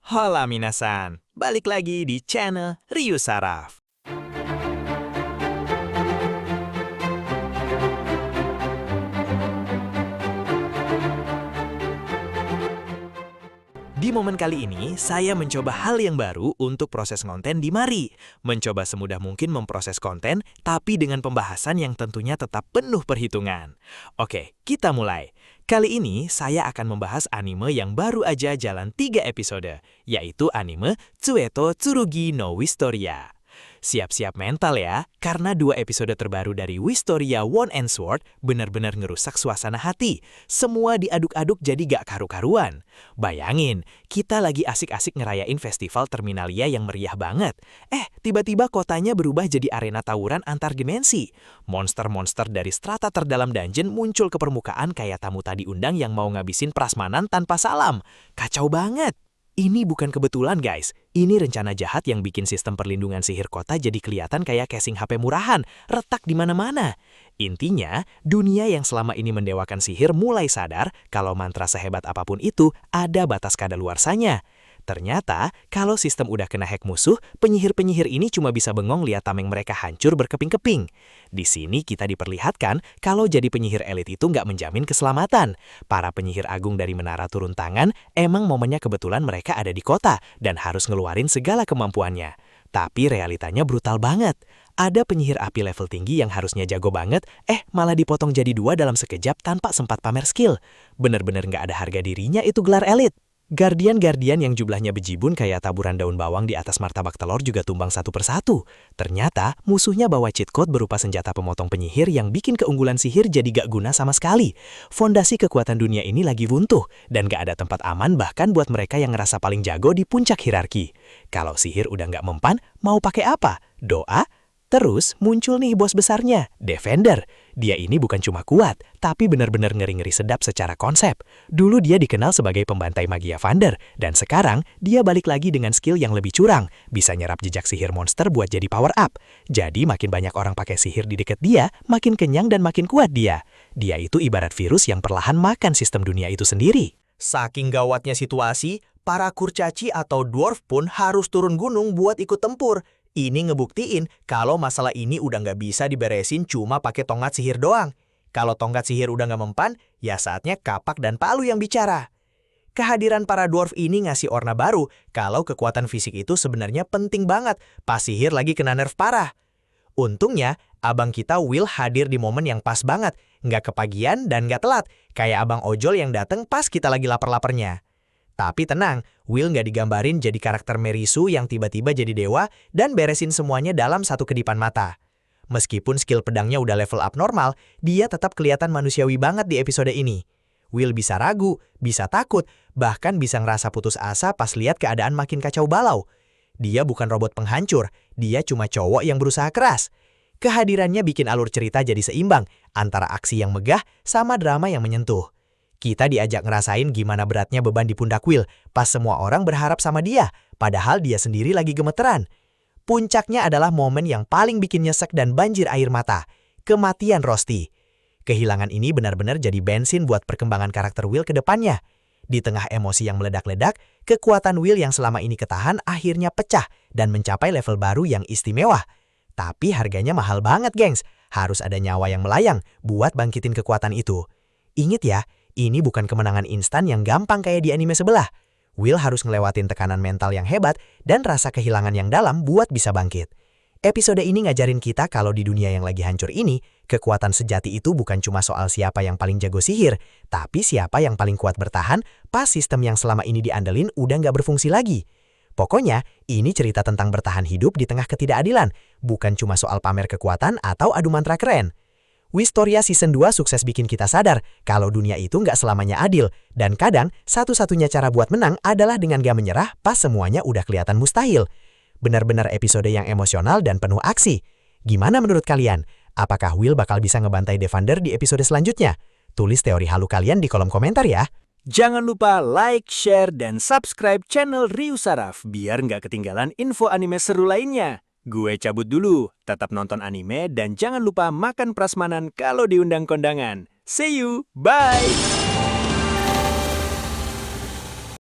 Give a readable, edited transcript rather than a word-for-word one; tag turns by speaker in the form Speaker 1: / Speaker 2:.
Speaker 1: Hola minasan, balik lagi di channel Ryu Saraf. Di momen kali ini, saya mencoba hal yang baru untuk proses konten di Mari. Mencoba semudah mungkin memproses konten, tapi dengan pembahasan yang tentunya tetap penuh perhitungan. Oke, kita mulai. Kali ini, saya akan membahas anime yang baru aja jalan 3 episode, yaitu anime Tsueto Tsurugi no Wistoria. Siap-siap mental ya, karena 2 episode terbaru dari Wistoria One and Sword benar-benar ngerusak suasana hati. Semua diaduk-aduk jadi gak karu-karuan. Bayangin, kita lagi asik-asik ngerayain festival Terminalia yang meriah banget. Tiba-tiba kotanya berubah jadi arena tawuran antar dimensi. Monster-monster dari strata terdalam dungeon muncul ke permukaan kayak tamu tadi undang yang mau ngabisin prasmanan tanpa salam. Kacau banget. Ini bukan kebetulan guys, ini rencana jahat yang bikin sistem perlindungan sihir kota jadi kelihatan kayak casing HP murahan, retak di mana-mana. Intinya, dunia yang selama ini mendewakan sihir mulai sadar kalau mantra sehebat apapun itu ada batas kadaluarsanya. Ternyata, kalau sistem udah kena hack musuh, penyihir-penyihir ini cuma bisa bengong lihat tameng mereka hancur berkeping-keping. Di sini kita diperlihatkan kalau jadi penyihir elit itu nggak menjamin keselamatan. Para penyihir agung dari menara turun tangan, emang momennya kebetulan mereka ada di kota dan harus ngeluarin segala kemampuannya. Tapi realitanya brutal banget. Ada penyihir api level tinggi yang harusnya jago banget, malah dipotong jadi 2 dalam sekejap tanpa sempat pamer skill. Bener-bener nggak ada harga dirinya itu gelar elit. Guardian-guardian yang jumlahnya bejibun kayak taburan daun bawang di atas martabak telur juga tumbang satu persatu. Ternyata, musuhnya bawa cheat code berupa senjata pemotong penyihir yang bikin keunggulan sihir jadi gak guna sama sekali. Fondasi kekuatan dunia ini lagi buntuh, dan gak ada tempat aman bahkan buat mereka yang ngerasa paling jago di puncak hierarki. Kalau sihir udah gak mempan, mau pakai apa? Doa? Terus muncul nih bos besarnya, Defender. Dia ini bukan cuma kuat, tapi benar-benar ngeri-ngeri sedap secara konsep. Dulu dia dikenal sebagai pembantai magia Vander, dan sekarang dia balik lagi dengan skill yang lebih curang, bisa nyerap jejak sihir monster buat jadi power up. Jadi makin banyak orang pakai sihir di deket dia, makin kenyang dan makin kuat dia. Dia itu ibarat virus yang perlahan makan sistem dunia itu sendiri.
Speaker 2: Saking gawatnya situasi, para kurcaci atau dwarf pun harus turun gunung buat ikut tempur. Ini ngebuktiin kalau masalah ini udah nggak bisa diberesin cuma pakai tongkat sihir doang. Kalau tongkat sihir udah nggak mempan, ya saatnya kapak dan palu yang bicara. Kehadiran para dwarf ini ngasih warna baru kalau kekuatan fisik itu sebenarnya penting banget pas sihir lagi kena nerf parah. Untungnya, abang kita Will hadir di momen yang pas banget, nggak kepagian dan nggak telat, kayak abang ojol yang dateng pas kita lagi lapar-laparnya. Tapi tenang, Will nggak digambarin jadi karakter Merisu yang tiba-tiba jadi dewa dan beresin semuanya dalam satu kedipan mata. Meskipun skill pedangnya udah level up normal, dia tetap kelihatan manusiawi banget di episode ini. Will bisa ragu, bisa takut, bahkan bisa ngerasa putus asa pas lihat keadaan makin kacau balau. Dia bukan robot penghancur, dia cuma cowok yang berusaha keras. Kehadirannya bikin alur cerita jadi seimbang antara aksi yang megah sama drama yang menyentuh. Kita diajak ngerasain gimana beratnya beban di pundak Will pas semua orang berharap sama dia, padahal dia sendiri lagi gemeteran. Puncaknya adalah momen yang paling bikin nyesek dan banjir air mata, kematian Rosti. Kehilangan ini benar-benar jadi bensin buat perkembangan karakter Will ke depannya. Di tengah emosi yang meledak-ledak, kekuatan Will yang selama ini ketahan akhirnya pecah dan mencapai level baru yang istimewa. Tapi harganya mahal banget gengs, harus ada nyawa yang melayang buat bangkitin kekuatan itu. Ingat ya, ini bukan kemenangan instan yang gampang kayak di anime sebelah. Will harus ngelewatin tekanan mental yang hebat dan rasa kehilangan yang dalam buat bisa bangkit. Episode ini ngajarin kita kalau di dunia yang lagi hancur ini, kekuatan sejati itu bukan cuma soal siapa yang paling jago sihir, tapi siapa yang paling kuat bertahan pas sistem yang selama ini diandelin udah nggak berfungsi lagi. Pokoknya, ini cerita tentang bertahan hidup di tengah ketidakadilan, bukan cuma soal pamer kekuatan atau adu mantra keren. Wistoria Season 2 sukses bikin kita sadar kalau dunia itu nggak selamanya adil, dan kadang satu-satunya cara buat menang adalah dengan gak menyerah pas semuanya udah kelihatan mustahil. Benar-benar episode yang emosional dan penuh aksi. Gimana menurut kalian? Apakah Will bakal bisa ngebantai Defender di episode selanjutnya? Tulis teori halu kalian di kolom komentar ya.
Speaker 1: Jangan lupa like, share, dan subscribe channel Ryu Saraf biar nggak ketinggalan info anime seru lainnya. Gue cabut dulu, tetap nonton anime dan jangan lupa makan prasmanan kalau diundang kondangan. See you, bye!